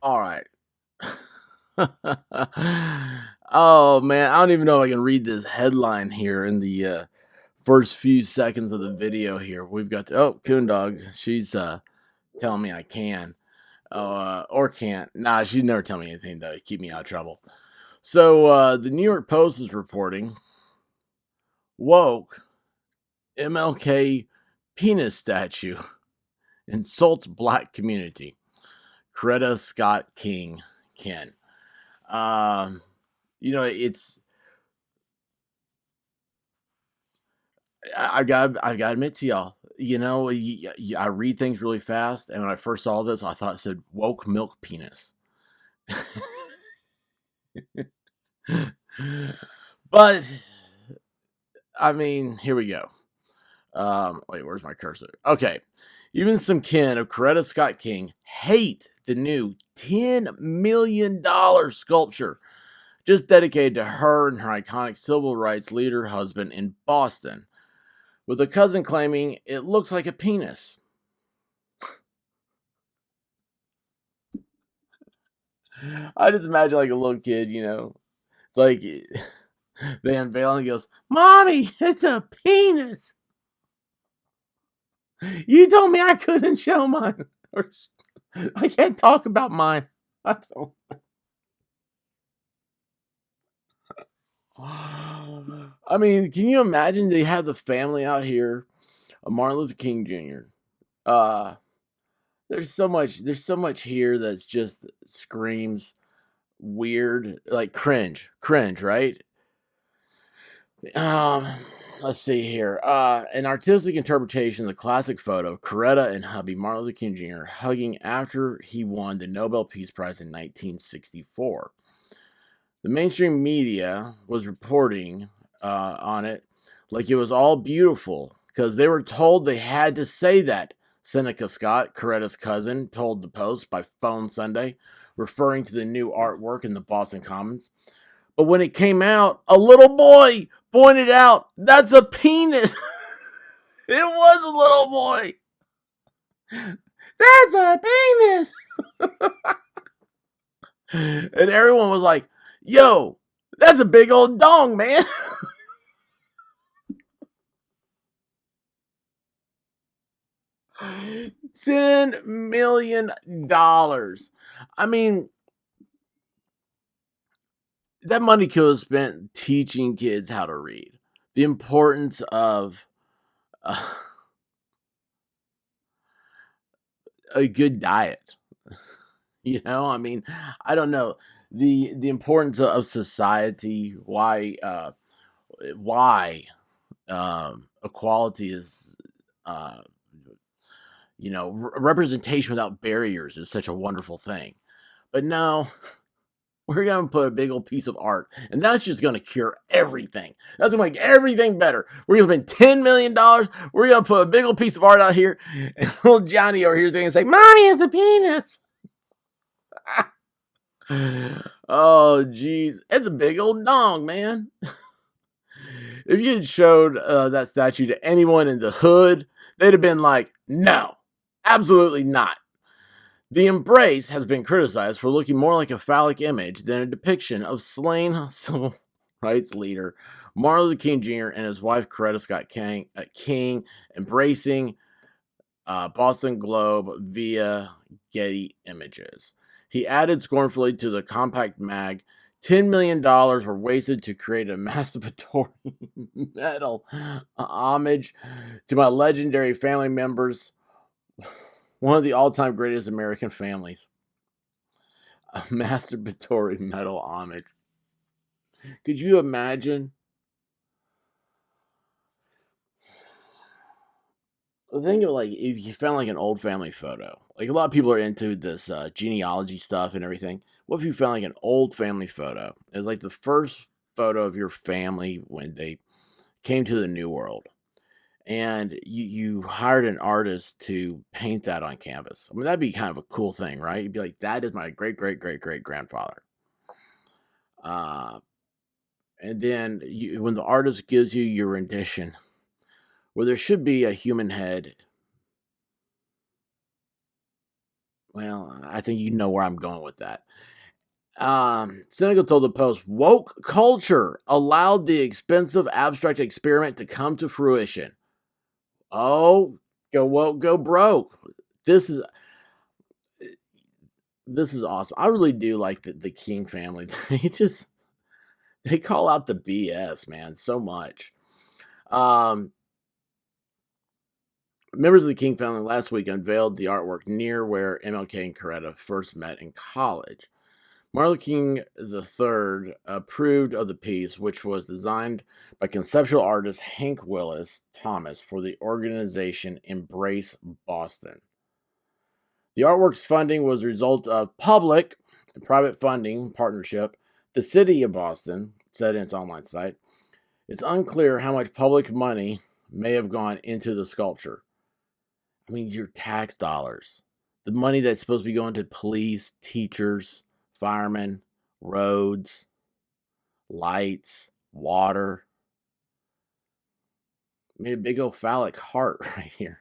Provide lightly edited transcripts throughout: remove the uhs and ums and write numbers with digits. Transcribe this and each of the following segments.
All right. Oh man, I don't even know if I can read this headline here in the first few seconds of the video here. We've got Coon Dog. She's telling me I can. Or can't. Nah, she'd never tell me anything to keep me out of trouble. So the New York Post is reporting woke MLK penis statue insults black community. Coretta Scott King Ken. Um, it's I got to admit to y'all. I read things really fast, and when I first saw this, I thought it said woke milk penis. But I mean, here we go. Wait, where's my cursor? Okay. Even some kin of Coretta Scott King hate the new $10 million sculpture just dedicated to her and her iconic civil rights leader husband in Boston, with a cousin claiming it looks like a penis. I just imagine like a little kid, it's like they unveil and he goes, "Mommy, it's a penis. You told me I couldn't show mine. Or I can't talk about mine." I don't. I mean, can you imagine they have the family out here of Martin Luther King Jr. Uh there's so much here that's just screams weird, like cringe, right? Um, let's see here. An artistic interpretation of the classic photo of Coretta and hubby Martin Luther King Jr. hugging after he won the Nobel Peace Prize in 1964. The mainstream media was reporting on it like it was all beautiful because they were told they had to say that. Seneca Scott, Coretta's cousin, told the Post by phone Sunday, referring to the new artwork in the Boston Commons. But when it came out, a little boy pointed out, "That's a penis." It was a little boy. "That's a penis." And everyone was like, "Yo, that's a big old dong, man." $10 million. I mean, that money could have spent teaching kids how to read. The importance of uh, a good diet. I mean, I don't know the importance of society. Why equality is representation without barriers is such a wonderful thing. But no, we're gonna put a big old piece of art, and that's just gonna cure everything. That's gonna make everything better. We're gonna spend $10 million. We're gonna put a big old piece of art out here, and little Johnny over here is gonna say, "Mommy is a penis." Oh, jeez, it's a big old dong, man. If you had showed that statue to anyone in the hood, they'd have been like, "No, absolutely not." The embrace has been criticized for looking more like a phallic image than a depiction of slain civil rights leader Martin Luther King Jr. and his wife Coretta Scott King embracing Boston Globe via Getty Images. He added scornfully to the compact mag, $10 million were wasted to create a masturbatory metal homage to my legendary family members, one of the all-time greatest American families. A masturbatory metal homage. Could you imagine? Think of like if you found like an old family photo. Like a lot of people are into this genealogy stuff and everything. What if you found like an old family photo? It was like the first photo of your family when they came to the New World, and you hired an artist to paint that on canvas. I mean, that'd be kind of a cool thing, right? You'd be like, "That is my great great great great grandfather." Uh, and then when the artist gives you your rendition, where there should be a human head Well, I think you know where I'm going with that. Seneca told the Post, woke culture allowed the expensive abstract experiment to come to fruition. Oh, go woke, go broke. This is awesome. I really do like the King family. They call out the BS, man, so much. Um, Members of the King family last week unveiled the artwork near where MLK and Coretta first met in college. Martin Luther King III approved of the piece, which was designed by conceptual artist Hank Willis Thomas for the organization Embrace Boston. The artwork's funding was a result of public and private funding partnership. The city of Boston said in its online site, it's unclear how much public money may have gone into the sculpture. I mean, your tax dollars, the money that's supposed to be going to police, teachers, firemen, roads, lights, water. Made a big old phallic heart right here.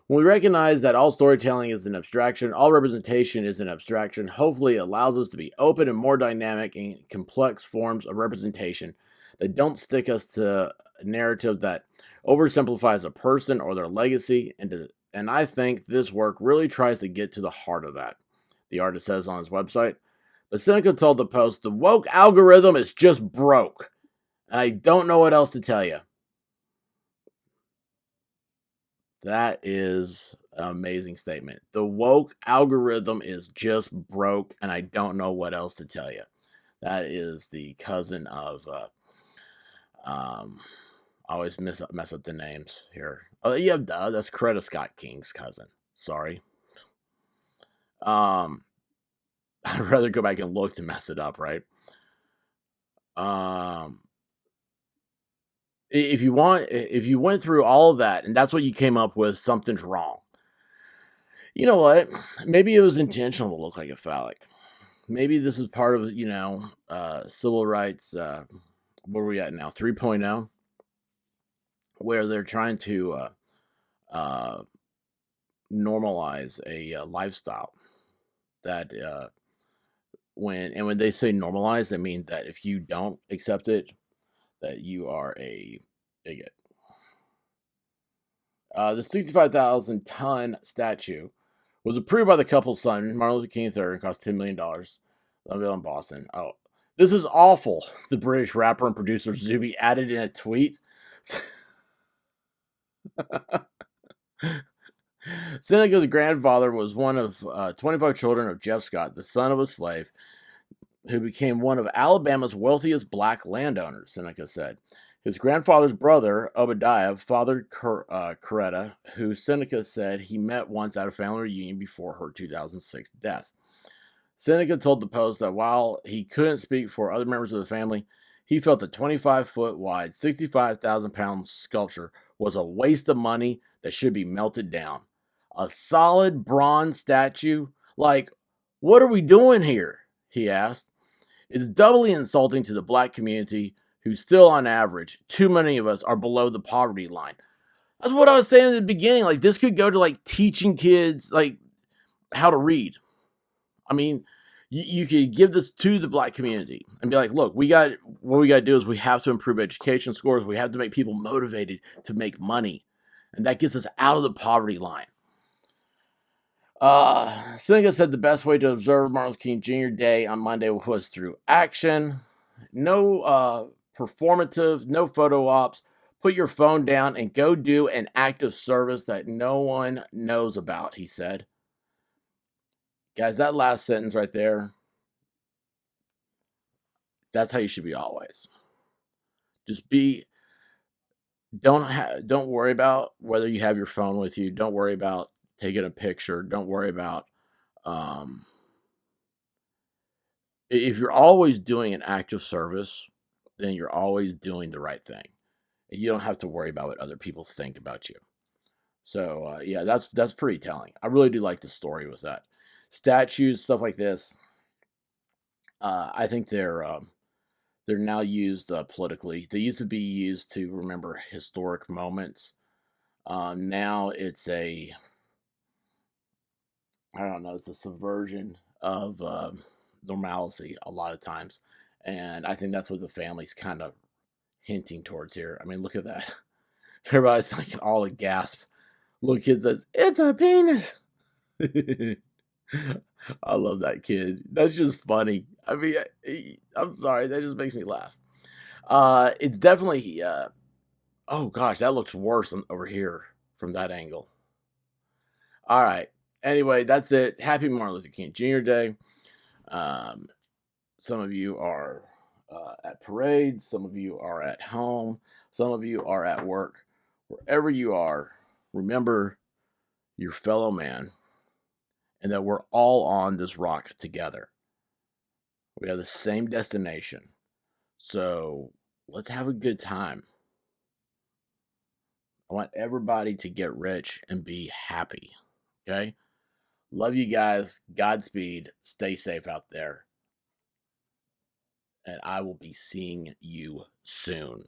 When we recognize that all storytelling is an abstraction, all representation is an abstraction, hopefully it allows us to be open and more dynamic in complex forms of representation that don't stick us to a narrative that oversimplifies a person or their legacy. And I think this work really tries to get to the heart of that, the artist says on his website. But Seneca told the Post, the woke algorithm is just broke. And I don't know what else to tell you. That is an amazing statement. The woke algorithm is just broke, and I don't know what else to tell you. That is the cousin of, I always mess up the names here. Oh, yeah, that's Coretta Scott King's cousin. Sorry. I'd rather go back and look to mess it up, right? If you went through all of that and that's what you came up with, something's wrong. You know what? Maybe it was intentional to look like a phallic. Maybe this is part of, civil rights. What are we at now? 3.0, where they're trying to normalize a lifestyle that when they say normalize, I mean that if you don't accept it, that you are a bigot. The 65,000-ton statue was approved by the couple's son, Martin Luther King III, and cost $10 million. Unveiled in Boston. Oh, this is awful. The British rapper and producer Zuby added in a tweet. Seneca's grandfather was one of 25 children of Jeff Scott, the son of a slave, who became one of Alabama's wealthiest black landowners, Seneca said. His grandfather's brother, Obadiah, fathered Coretta, who Seneca said he met once at a family reunion before her 2006 death. Seneca told the Post that while he couldn't speak for other members of the family, he felt the 25-foot wide, 65,000-pound sculpture was a waste of money that should be melted down. A solid bronze statue? Like, what are we doing here? He asked. It's doubly insulting to the black community who still, on average, too many of us are below the poverty line. That's what I was saying at the beginning. Like, this could go to, like, teaching kids, like, how to read. I mean, you could give this to the black community and be like, look, what we got to do is we have to improve education scores. We have to make people motivated to make money. And that gets us out of the poverty line. Seneca said the best way to observe Martin Luther King Jr. Day on Monday was through action. No performative, no photo ops. Put your phone down and go do an act of service that no one knows about, he said. Guys, that last sentence right there, that's how you should be always. Just don't worry about whether you have your phone with you. Don't worry about taking a picture. Don't worry about if you're always doing an act of service, then you're always doing the right thing. And you don't have to worry about what other people think about you. So yeah, that's pretty telling. I really do like the story with that. Statues, stuff like this. I think they're now used politically. They used to be used to remember historic moments. Now it's a I don't know, it's a subversion of normalcy a lot of times. And I think that's what the family's kind of hinting towards here. I mean, look at that. Everybody's like all a gasp. Little kid says, "It's a penis." I love that kid. That's just funny. I mean, I'm sorry. That just makes me laugh. It's definitely, oh gosh, that looks worse over here from that angle. All right. Anyway, that's it. Happy Martin Luther King Jr. Day. Um, some of you are at parades. Some of you are at home. Some of you are at work. Wherever you are, remember your fellow man and that we're all on this rock together. We have the same destination. So let's have a good time. I want everybody to get rich and be happy. Okay? Love you guys. Godspeed. Stay safe out there. And I will be seeing you soon.